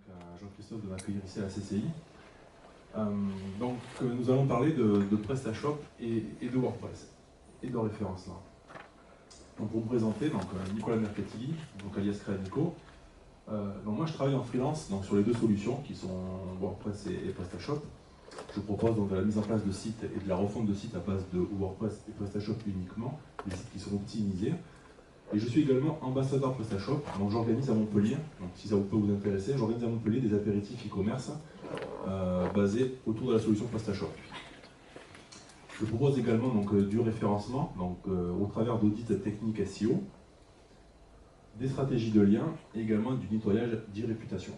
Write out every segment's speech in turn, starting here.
à Jean-Christophe de m'accueillir ici à la CCI. Nous allons parler de PrestaShop et de WordPress et de référencement. Donc, pour me présenter, Nicolas Mercatili, alias Créanico. Moi je travaille en freelance sur les deux solutions qui sont WordPress et PrestaShop. Je propose donc de la mise en place de sites et de la refonte de sites à base de WordPress et PrestaShop uniquement, des sites qui sont optimisés. Et je suis également ambassadeur PrestaShop, donc j'organise à Montpellier, donc si ça peut vous intéresser, j'organise à Montpellier des apéritifs e-commerce basés autour de la solution PrestaShop. Je propose également du référencement, au travers d'audits techniques SEO, des stratégies de lien et également du nettoyage d'e-réputation.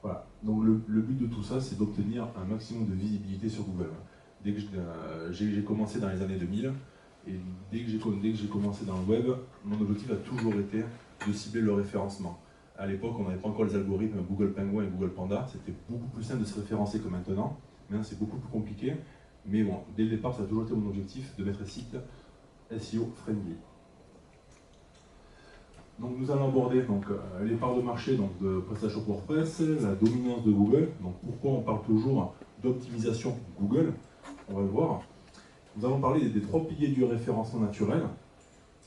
Voilà, donc le but de tout ça, c'est d'obtenir un maximum de visibilité sur Google. Dès que j'ai commencé dans les années 2000, et dès que j'ai commencé dans le web, mon objectif a toujours été de cibler le référencement. À l'époque, on n'avait pas encore les algorithmes Google Penguin et Google Panda, c'était beaucoup plus simple de se référencer que maintenant. Maintenant, c'est beaucoup plus compliqué, mais bon, dès le départ, ça a toujours été mon objectif de mettre un site SEO friendly. Donc nous allons aborder les parts de marché de PrestaShop WordPress, la dominance de Google, pourquoi on parle toujours d'optimisation Google, on va le voir. Nous allons parler des trois piliers du référencement naturel.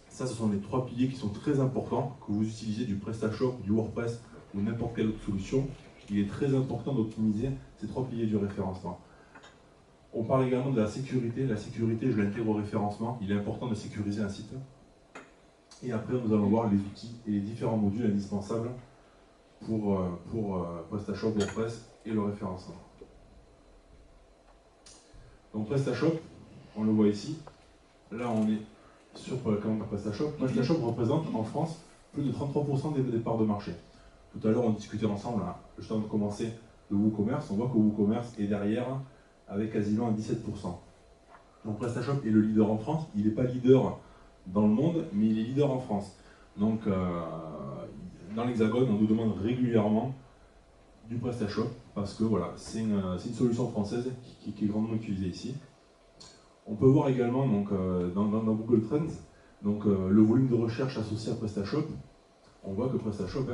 Ça, ce sont les trois piliers qui sont très importants, que vous utilisez du PrestaShop, du WordPress ou n'importe quelle autre solution. Il est très important d'optimiser ces trois piliers du référencement. On parle également de la sécurité. La sécurité, je l'intègre au référencement. Il est important de sécuriser un site. Et après, nous allons voir les outils et les différents modules indispensables pour PrestaShop, WordPress et le référencement. Donc PrestaShop, on le voit ici. Là, on est sur le compte de PrestaShop. PrestaShop représente en France plus de 33% des parts de marché. Tout à l'heure, on discutait ensemble, juste avant de commencer, de WooCommerce. On voit que WooCommerce est derrière avec quasiment 17%. Donc PrestaShop est le leader en France. Il n'est pas leader dans le monde, mais il est leader en France. Donc, dans l'Hexagone, on nous demande régulièrement du PrestaShop parce que voilà, c'est une solution française qui est grandement utilisée ici. On peut voir également dans Google Trends le volume de recherche associé à PrestaShop. On voit que PrestaShop,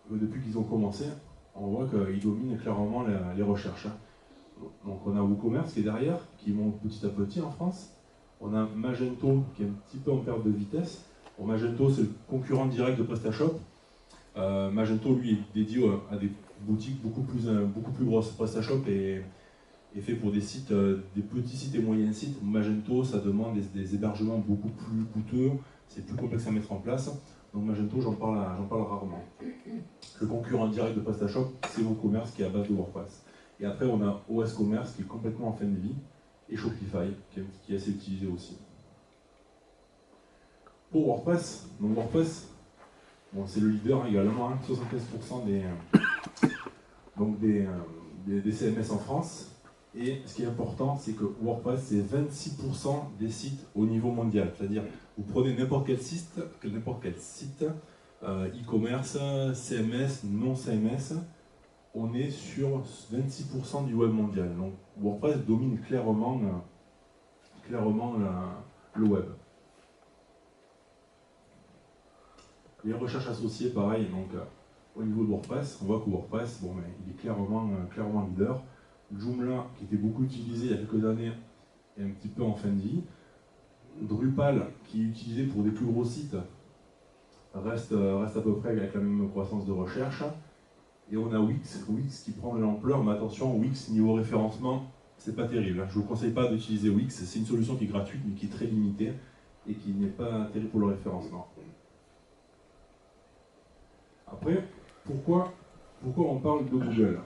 depuis qu'ils ont commencé, on voit qu'ils dominent clairement les recherches. Donc on a WooCommerce qui est derrière, qui monte petit à petit en France. On a Magento qui est un petit peu en perte de vitesse. Bon, Magento, c'est le concurrent direct de PrestaShop. Magento, lui, est dédié à des boutiques beaucoup plus grosses. PrestaShop est fait pour des sites, des petits sites et moyens sites. Magento, ça demande des hébergements beaucoup plus coûteux, c'est plus complexe à mettre en place. Donc Magento, j'en parle rarement. Le concurrent direct de PrestaShop, c'est WooCommerce qui est à base de WordPress. Et après, on a OS Commerce qui est complètement en fin de vie, et Shopify qui est assez utilisé aussi. Pour WordPress, c'est le leader également, 75% des CMS en France. Et ce qui est important, c'est que WordPress, c'est 26% des sites au niveau mondial. C'est-à-dire, vous prenez n'importe quel site e-commerce, CMS, non CMS, on est sur 26% du web mondial. Donc WordPress domine clairement le web. Les recherches associées, pareil, au niveau de WordPress, on voit que WordPress, il est clairement leader. Joomla, qui était beaucoup utilisé il y a quelques années, est un petit peu en fin de vie. Drupal, qui est utilisé pour des plus gros sites, reste à peu près avec la même croissance de recherche. Et on a Wix qui prend de l'ampleur, mais attention, Wix niveau référencement, c'est pas terrible. Je ne vous conseille pas d'utiliser Wix, c'est une solution qui est gratuite, mais qui est très limitée et qui n'est pas terrible pour le référencement. Après, pourquoi on parle de Google ?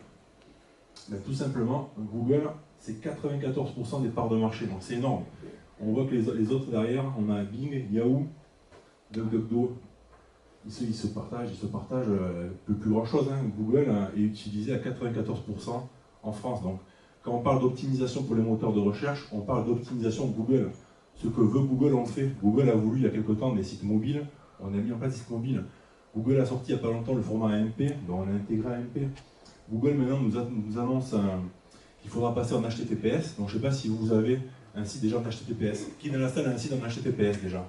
Tout simplement, Google, c'est 94% des parts de marché, donc c'est énorme. On voit que les autres derrière, on a Bing, Yahoo, DuckDuckGo, ils se partagent plus grand chose. Google est utilisé à 94% en France. Donc, quand on parle d'optimisation pour les moteurs de recherche, on parle d'optimisation Google. Ce que veut Google, on le fait. Google a voulu il y a quelque temps des sites mobiles, on a mis en place des sites mobiles. Google a sorti il n'y a pas longtemps le format AMP, donc on a intégré AMP. Google maintenant nous annonce qu'il faudra passer en HTTPS. Donc je ne sais pas si vous avez un site déjà en HTTPS. Qui dans la salle a un site en HTTPS déjà?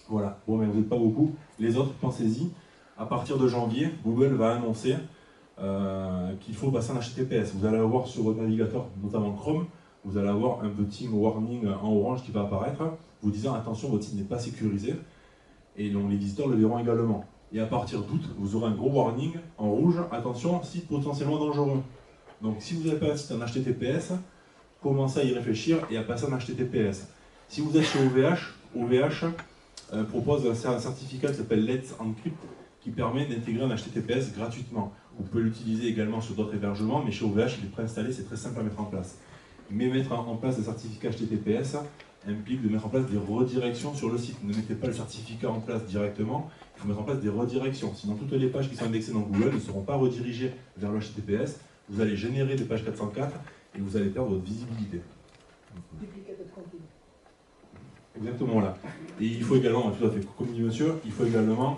Voilà. Bon, mais vous n'êtes pas beaucoup. Les autres, pensez-y. À partir de janvier, Google va annoncer qu'il faut passer en HTTPS. Vous allez avoir sur votre navigateur, notamment Chrome, vous allez avoir un petit warning en orange qui va apparaître, vous disant attention, votre site n'est pas sécurisé. Et donc les visiteurs le verront également. Et à partir d'août, vous aurez un gros warning en rouge, attention, site potentiellement dangereux. Donc si vous n'avez pas un site en HTTPS, commencez à y réfléchir et à passer en HTTPS. Si vous êtes chez OVH propose un certificat qui s'appelle Let's Encrypt qui permet d'intégrer un HTTPS gratuitement. Vous pouvez l'utiliser également sur d'autres hébergements, mais chez OVH, il est préinstallé, c'est très simple à mettre en place. Mais mettre en place un certificat HTTPS implique de mettre en place des redirections sur le site. Ne mettez pas le certificat en place directement, il faut mettre en place des redirections. Sinon, toutes les pages qui sont indexées dans Google ne seront pas redirigées vers le HTTPS. Vous allez générer des pages 404 et vous allez perdre votre visibilité. Exactement là. Et il faut également, tout à fait, comme dit monsieur, il faut également,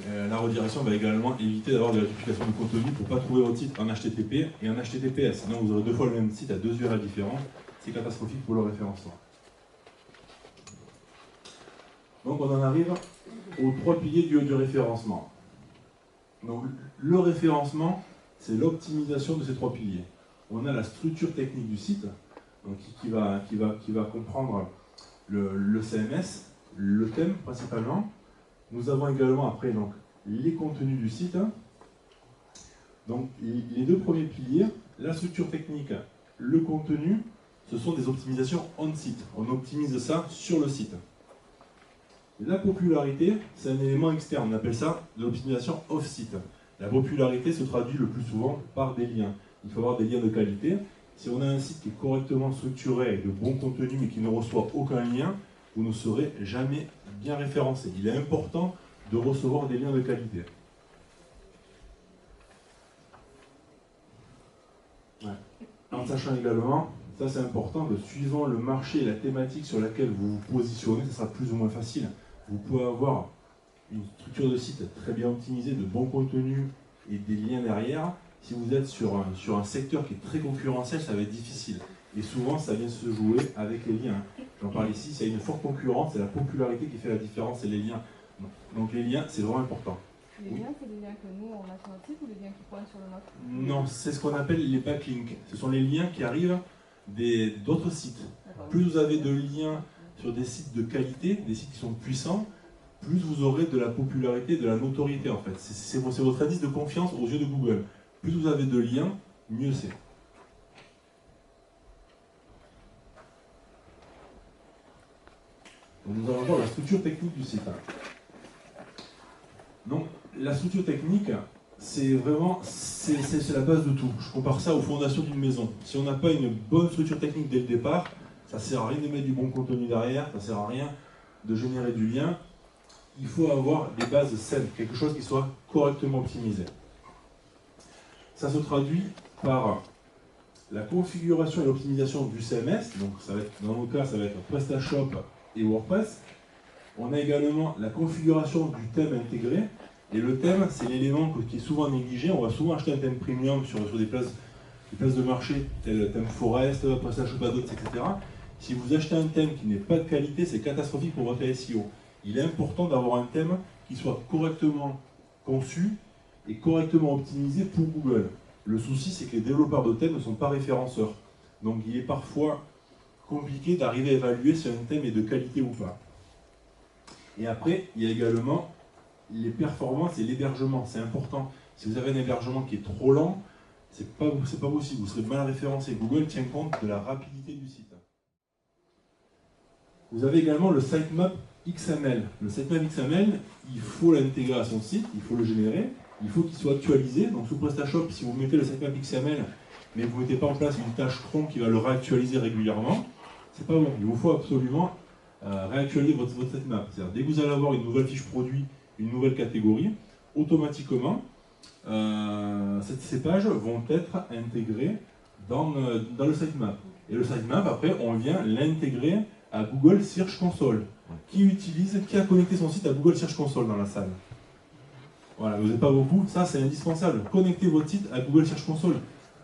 la redirection va également éviter d'avoir de la duplication de contenu pour ne pas trouver votre site en HTTP et en HTTPS. Sinon vous aurez deux fois le même site à deux URL différents. C'est catastrophique pour le référencement. Donc on en arrive aux trois piliers du référencement. Donc le référencement, c'est l'optimisation de ces trois piliers. On a la structure technique du site, donc qui va comprendre le CMS, le thème principalement. Nous avons également après donc, les contenus du site. Donc les deux premiers piliers, la structure technique, le contenu, ce sont des optimisations on-site. On optimise ça sur le site. La popularité, c'est un élément externe, on appelle ça de l'optimisation off-site. La popularité se traduit le plus souvent par des liens. Il faut avoir des liens de qualité. Si on a un site qui est correctement structuré avec de bons contenus mais qui ne reçoit aucun lien, vous ne serez jamais bien référencé. Il est important de recevoir des liens de qualité. Ouais. En sachant également, ça c'est important, que suivant le marché et la thématique sur laquelle vous vous positionnez, ce sera plus ou moins facile. Vous pouvez avoir une structure de site très bien optimisée, de bons contenus et des liens derrière. Si vous êtes sur un secteur qui est très concurrentiel, ça va être difficile. Et souvent, ça vient se jouer avec les liens. J'en parle ici, c'est une forte concurrence, c'est la popularité qui fait la différence, et les liens. Donc les liens, c'est vraiment important. Les liens, c'est les liens que nous, on a sur notre site ou les liens qui pointent sur le nôtre? Non, c'est ce qu'on appelle les backlinks. Ce sont les liens qui arrivent d'autres sites. Plus vous avez de liens sur des sites de qualité, des sites qui sont puissants, plus vous aurez de la popularité, de la notoriété en fait. C'est votre indice de confiance aux yeux de Google. Plus vous avez de liens, mieux c'est. Donc nous allons voir la structure technique du site. Donc la structure technique, c'est vraiment c'est la base de tout. Je compare ça aux fondations d'une maison. Si on n'a pas une bonne structure technique dès le départ, ça ne sert à rien de mettre du bon contenu derrière, ça ne sert à rien de générer du lien. Il faut avoir des bases saines, quelque chose qui soit correctement optimisé. Ça se traduit par la configuration et l'optimisation du CMS. Donc ça va être, dans nos cas, ça va être PrestaShop et WordPress. On a également la configuration du thème intégré. Et le thème, c'est l'élément qui est souvent négligé. On va souvent acheter un thème premium sur des places de marché, tel thème Forest, PrestaShop Add-ons, etc. Si vous achetez un thème qui n'est pas de qualité, c'est catastrophique pour votre SEO. Il est important d'avoir un thème qui soit correctement conçu et correctement optimisé pour Google. Le souci, c'est que les développeurs de thèmes ne sont pas référenceurs. Donc il est parfois compliqué d'arriver à évaluer si un thème est de qualité ou pas. Et après, il y a également les performances et l'hébergement. C'est important. Si vous avez un hébergement qui est trop lent, c'est pas possible. Vous serez mal référencé. Google tient compte de la rapidité du site. Vous avez également le sitemap XML. Le sitemap XML, il faut l'intégrer à son site, il faut le générer, il faut qu'il soit actualisé. Donc sous PrestaShop, si vous mettez le sitemap XML, mais vous ne mettez pas en place une tâche cron qui va le réactualiser régulièrement, c'est pas bon. Il vous faut absolument réactualiser votre sitemap. C'est-à-dire, dès que vous allez avoir une nouvelle fiche produit, une nouvelle catégorie, automatiquement, ces pages vont être intégrées dans le sitemap. Et le sitemap, après, on vient l'intégrer à Google Search Console. Qui a connecté son site à Google Search Console dans la salle? Voilà, vous n'êtes pas beaucoup, ça c'est indispensable. Connectez votre site à Google Search Console.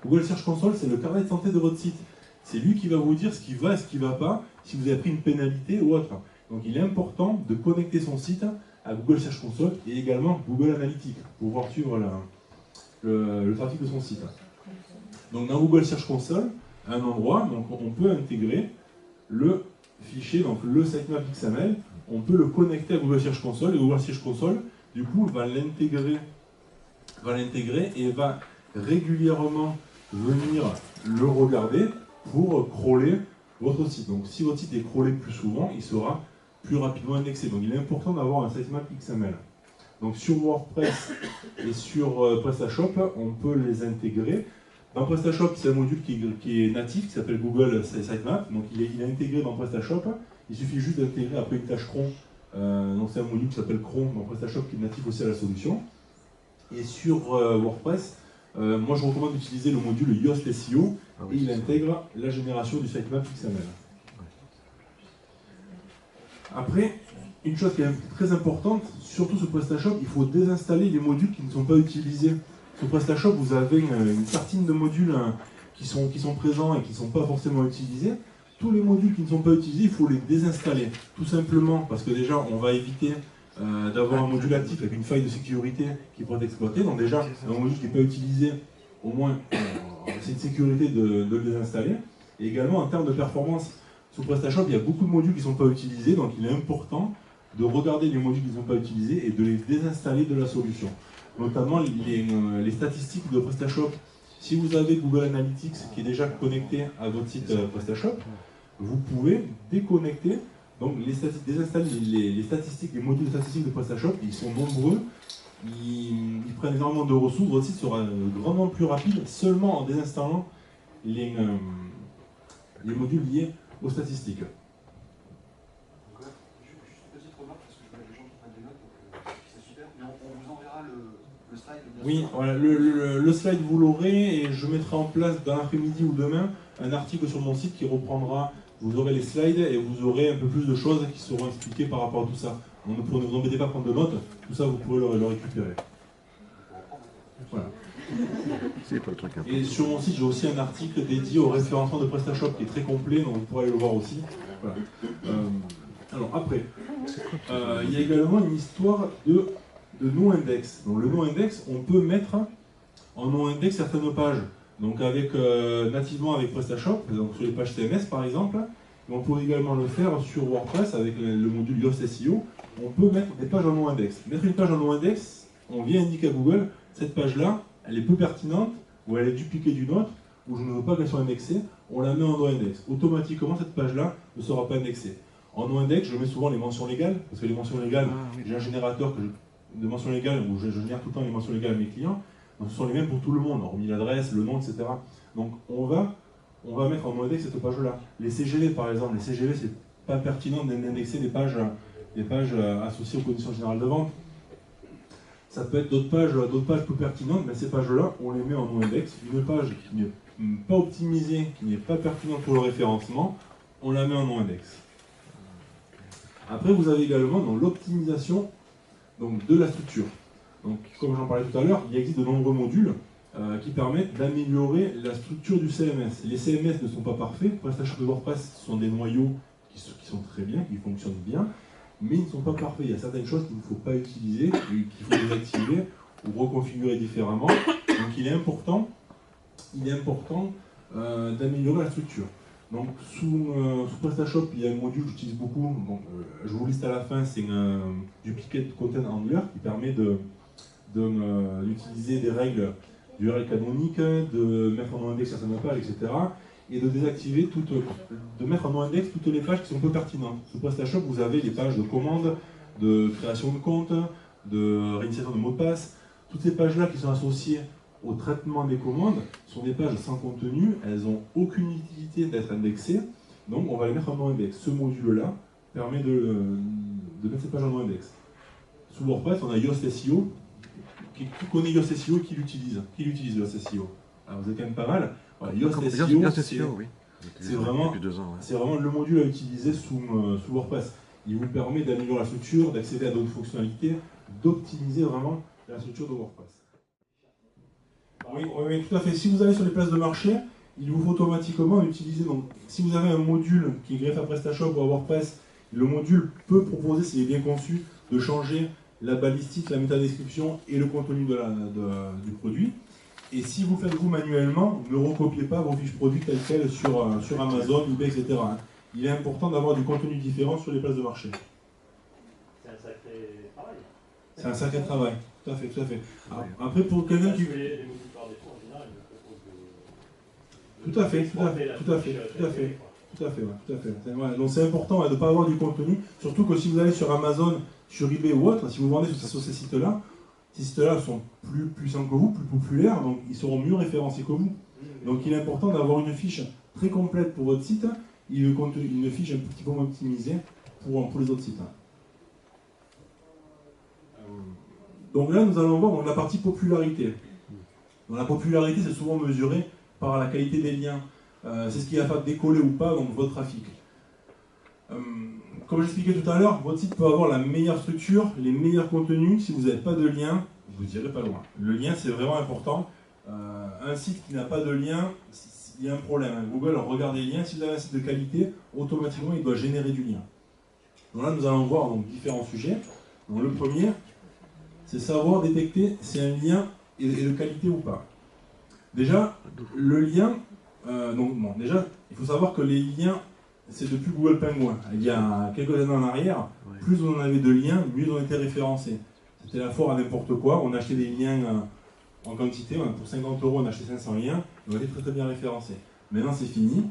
Google Search Console, c'est le carnet de santé de votre site. C'est lui qui va vous dire ce qui va et ce qui ne va pas, si vous avez pris une pénalité ou autre. Donc il est important de connecter son site à Google Search Console et également Google Analytics pour pouvoir suivre le trafic de son site. Donc dans Google Search Console, à un endroit, donc on peut intégrer le fichier, donc le sitemap XML, on peut le connecter à Google Search Console et Google Search Console, du coup, va l'intégrer et va régulièrement venir le regarder pour crawler votre site. Donc si votre site est crawlé plus souvent, il sera plus rapidement indexé. Donc il est important d'avoir un sitemap XML. Donc sur WordPress et sur PrestaShop, on peut les intégrer. Dans PrestaShop, c'est un module qui est natif, qui s'appelle Google Sitemap. Donc il est intégré dans PrestaShop. Il suffit juste d'intégrer après une tâche cron. Donc c'est un module qui s'appelle cron dans PrestaShop qui est natif aussi à la solution. Et sur WordPress, moi je recommande d'utiliser le module Yoast SEO et il intègre la génération du sitemap XML. Après, une chose qui est très importante, surtout sur PrestaShop, il faut désinstaller les modules qui ne sont pas utilisés. Sur PrestaShop, vous avez une tartine de modules qui sont présents et qui ne sont pas forcément utilisés. Tous les modules qui ne sont pas utilisés, il faut les désinstaller. Tout simplement parce que déjà, on va éviter d'avoir un module actif avec une faille de sécurité qui pourrait être exploitée. Donc déjà, un module qui n'est pas utilisé, au moins, c'est une sécurité de le désinstaller. Et également, en termes de performance, sur PrestaShop, il y a beaucoup de modules qui ne sont pas utilisés, donc il est important de regarder les modules qui ne sont pas utilisés et de les désinstaller de la solution. Notamment les statistiques de PrestaShop. Si vous avez Google Analytics qui est déjà connecté à votre site PrestaShop, vous pouvez déconnecter, donc désinstaller les statistiques, les modules statistiques de PrestaShop. Ils sont nombreux, ils prennent énormément de ressources. Votre site sera grandement plus rapide seulement en désinstallant les modules liés aux statistiques. Juste une petite remarque, parce que je vois les gens qui prennent des notes, donc c'est super. Mais on vous enverra le slide. Oui, voilà, le slide vous l'aurez et je mettrai en place dans l'après-midi ou demain un article sur mon site qui reprendra, vous aurez les slides et vous aurez un peu plus de choses qui seront expliquées par rapport à tout ça. Donc ne vous embêtez pas à prendre de notes, tout ça vous pourrez le récupérer. Voilà. Et sur mon site, j'ai aussi un article dédié au référencement de PrestaShop qui est très complet, donc vous pourrez aller le voir aussi. Voilà. Alors après, il y a également une histoire de no-index. Donc le no-index, on peut mettre en no-index certaines pages. Donc nativement avec PrestaShop, donc sur les pages CMS par exemple, mais on peut également le faire sur WordPress avec le module Yoast SEO. On peut mettre des pages en no-index. Mettre une page en no-index, on vient indiquer à Google, cette page-là, elle est peu pertinente, ou elle est dupliquée d'une autre, ou je ne veux pas qu'elle soit indexée, on la met en no-index. Automatiquement, cette page-là ne sera pas indexée. En no-index, je mets souvent les mentions légales, parce que les mentions légales, j'ai un générateur de mentions légales où je génère tout le temps les mentions légales à mes clients. Donc, ce sont les mêmes pour tout le monde, hormis l'adresse, le nom, etc. Donc on va mettre en no-index cette page-là. Les CGV, par exemple, les CGV, c'est pas pertinent d'indexer les pages associées aux conditions générales de vente. Ça peut être d'autres pages peu pertinentes, mais ces pages-là, on les met en no-index. Une page qui n'est pas optimisée, qui n'est pas pertinente pour le référencement, on la met en no-index. Après, vous avez également dans l'optimisation de la structure. Donc, comme j'en parlais tout à l'heure, il existe de nombreux modules qui permettent d'améliorer la structure du CMS. Les CMS ne sont pas parfaits. PrestaShop et WordPress sont des noyaux qui sont très bien, qui fonctionnent bien, mais ils ne sont pas parfaits. Il y a certaines choses qu'il ne faut pas utiliser, qu'il faut désactiver ou reconfigurer différemment. Donc il est important d'améliorer la structure. Donc sous PrestaShop, il y a un module que j'utilise beaucoup, donc, je vous liste à la fin, c'est un Duplicate Content Handler qui permet d'utiliser des règles d'URL canonique, de mettre en no-index certaines pages, etc. Et de désactiver de mettre en no-index toutes les pages qui sont peu pertinentes. Sur PrestaShop, vous avez les pages de commande, de création de compte, de réinitialisation de mots de passe. Toutes ces pages-là qui sont associées au traitement des commandes sont des pages sans contenu, elles n'ont aucune utilité d'être indexées, donc on va les mettre en no-index. Ce module-là permet de mettre ces pages en no-index. Sous WordPress, on a Yoast SEO. Qui connaît Yoast SEO, qui l'utilise Yoast SEO? Alors vous êtes quand même pas mal. Voilà, Yoast SEO, c'est vraiment le module à utiliser sous WordPress. Il vous permet d'améliorer la structure, d'accéder à d'autres fonctionnalités, d'optimiser vraiment la structure de WordPress. Oui, tout à fait. Si vous allez sur les places de marché, il vous faut automatiquement utiliser. Donc, si vous avez un module qui est greffé à PrestaShop ou à WordPress Le module peut proposer, s'il est bien conçu, de changer la balistique, la métadescription et le contenu du produit. Et si vous faites vous manuellement, ne recopiez pas vos fiches produits telles quelles sur Amazon, eBay, etc. Il est important d'avoir du contenu différent sur les places de marché. C'est un sacré travail. C'est un sacré travail, tout à fait, tout à fait. Après, pour quelqu'un qui... Les modules par défaut, en général, ils me proposent de... Tout à fait, tout à fait, tout à fait, tout à fait. Tout à fait, ouais, tout à fait. Ouais, donc c'est important de ne pas avoir du contenu, surtout que si vous allez sur Amazon, sur eBay ou autre, si vous vendez sur ces sites-là, ces sites-là sont plus puissants que vous, plus populaires, donc ils seront mieux référencés que vous. Donc il est important d'avoir une fiche très complète pour votre site et une fiche un petit peu moins optimisée pour les autres sites. Donc là, nous allons voir donc, la partie popularité. Donc, la popularité, c'est souvent mesuré par la qualité des liens. C'est ce qui va faire décoller ou pas donc, votre trafic. Comme j'expliquais tout à l'heure, votre site peut avoir la meilleure structure, les meilleurs contenus. Si vous n'avez pas de lien, vous n'irez pas loin. Le lien, c'est vraiment important. Un site qui n'a pas de lien, il y a un problème. Google regarde les liens. Si vous avez un site de qualité, automatiquement, il doit générer du lien. Donc là, nous allons voir donc, différents sujets. Donc, le premier, c'est savoir détecter si un lien est de qualité ou pas. Déjà, le lien, déjà, il faut savoir que les liens, c'est depuis Google Penguin. Il y a quelques années en arrière, plus on avait de liens, mieux on était référencés. C'était la foire à n'importe quoi, on achetait des liens en quantité, pour 50 €, on achetait 500 liens, et on était très très bien référencés. Maintenant c'est fini,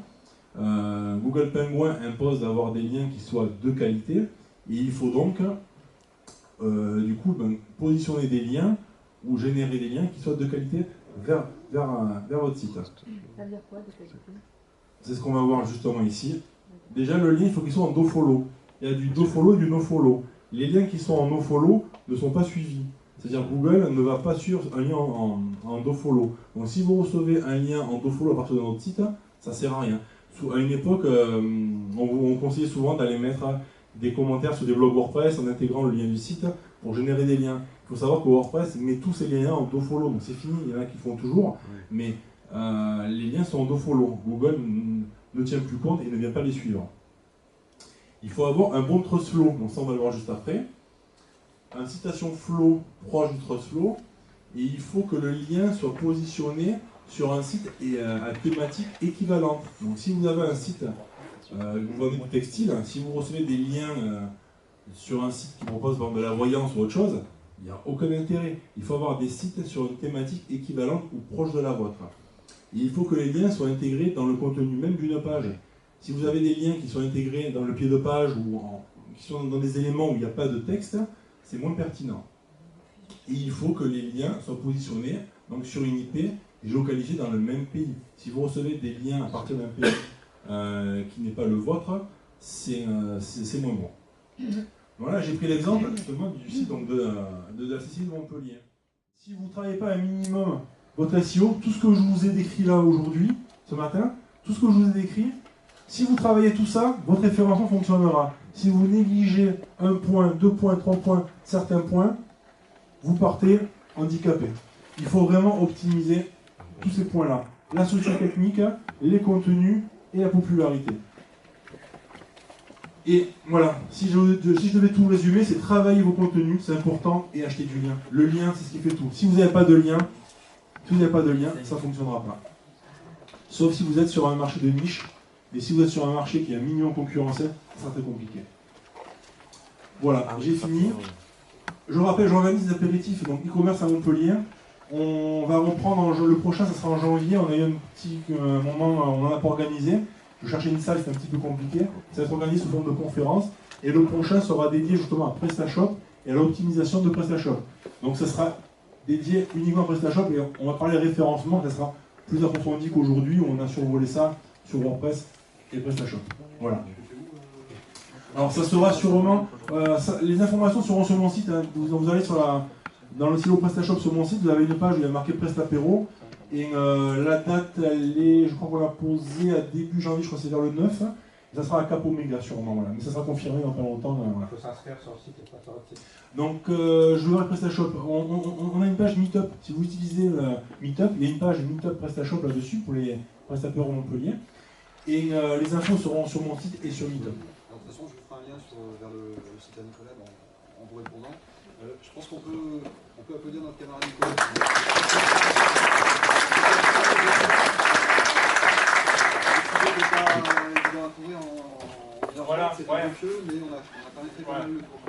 Google Penguin impose d'avoir des liens qui soient de qualité, et il faut donc, positionner des liens, ou générer des liens qui soient de qualité vers votre site. Ça veut dire quoi, de qualité? C'est ce qu'on va voir justement ici. Déjà, le lien, il faut qu'il soit en dofollow. Il y a du dofollow et du nofollow. Les liens qui sont en nofollow ne sont pas suivis. C'est-à-dire que Google ne va pas suivre un lien en dofollow. Donc si vous recevez un lien en dofollow à partir de notre site, ça ne sert à rien. À une époque, on conseillait souvent d'aller mettre des commentaires sur des blogs WordPress en intégrant le lien du site pour générer des liens. Il faut savoir que WordPress met tous ces liens en dofollow. Donc c'est fini, il y en a qui font toujours. Mais les liens sont en dofollow. Google ne tient plus compte et ne vient pas les suivre. Il faut avoir un bon trust flow, donc ça on va le voir juste après. Un citation flow proche du trust flow, et il faut que le lien soit positionné sur un site à thématique équivalente. Donc si vous avez un site, vous vendez du textile, si vous recevez des liens sur un site qui propose par exemple, de la voyance ou autre chose, il n'y a aucun intérêt. Il faut avoir des sites sur une thématique équivalente ou proche de la vôtre. Et il faut que les liens soient intégrés dans le contenu même d'une page. Si vous avez des liens qui sont intégrés dans le pied de page ou qui sont dans des éléments où il n'y a pas de texte, c'est moins pertinent. Et il faut que les liens soient positionnés donc, sur une IP géolocalisée dans le même pays. Si vous recevez des liens à partir d'un pays qui n'est pas le vôtre, c'est moins bon. Voilà, j'ai pris l'exemple justement du site donc, de la CCI de Montpellier. Si vous ne travaillez pas un minimum votre SEO, tout ce que je vous ai décrit là aujourd'hui, ce matin, tout ce que je vous ai décrit, si vous travaillez tout ça, votre référencement fonctionnera. Si vous négligez un point, 2 points, 3 points, certains points, vous partez handicapé. Il faut vraiment optimiser tous ces points-là. La structure technique, les contenus et la popularité. Et voilà, si je devais tout résumer, c'est travailler vos contenus, c'est important, et acheter du lien. Le lien, c'est ce qui fait tout. Si vous n'avez pas de lien, ça ne fonctionnera pas. Sauf si vous êtes sur un marché de niche, et si vous êtes sur un marché qui est un minimum concurrentiel, ça sera très compliqué. Voilà, j'ai fini. Je rappelle, j'organise des apéritifs, donc e-commerce à Montpellier. On va reprendre le prochain, ça sera en janvier. On a eu un petit moment, on n'en a pas organisé. Je cherchais une salle, c'est un petit peu compliqué. Ça va être organisé sous forme de conférence. Et le prochain sera dédié justement à PrestaShop et à l'optimisation de PrestaShop. Donc ça sera dédié uniquement à PrestaShop et on va parler référencement, ça sera plus approfondi qu'aujourd'hui où on a survolé ça sur WordPress et PrestaShop. Voilà. Alors ça sera sûrement, les informations seront sur mon site, hein. Vous allez dans le silo PrestaShop sur mon site, vous avez une page où il y a marqué PrestaPéro. Et la date, elle est, je crois qu'on l'a posée à début janvier, je crois que c'est vers le 9. Et ça sera à Cap Omega sûrement, voilà. Mais ça sera confirmé dans pas longtemps. Voilà. Il faut s'inscrire sur le site et pas sur votre site. Donc je vais PrestaShop. On a une page Meetup. Si vous utilisez le Meetup, il y a une page Meetup PrestaShop là-dessus pour les prestataires Montpellier. Et les infos seront sur mon site et sur Meetup. Alors, de toute façon, je vous ferai un lien lien vers le site à Nicolas en vous répondant. Je pense qu'on peut applaudir notre camarade Nicolas. Le sujet n'est pas évident à trouver en 1h30, c'est ambitieux, mais on a quand même fait pas mal le tour.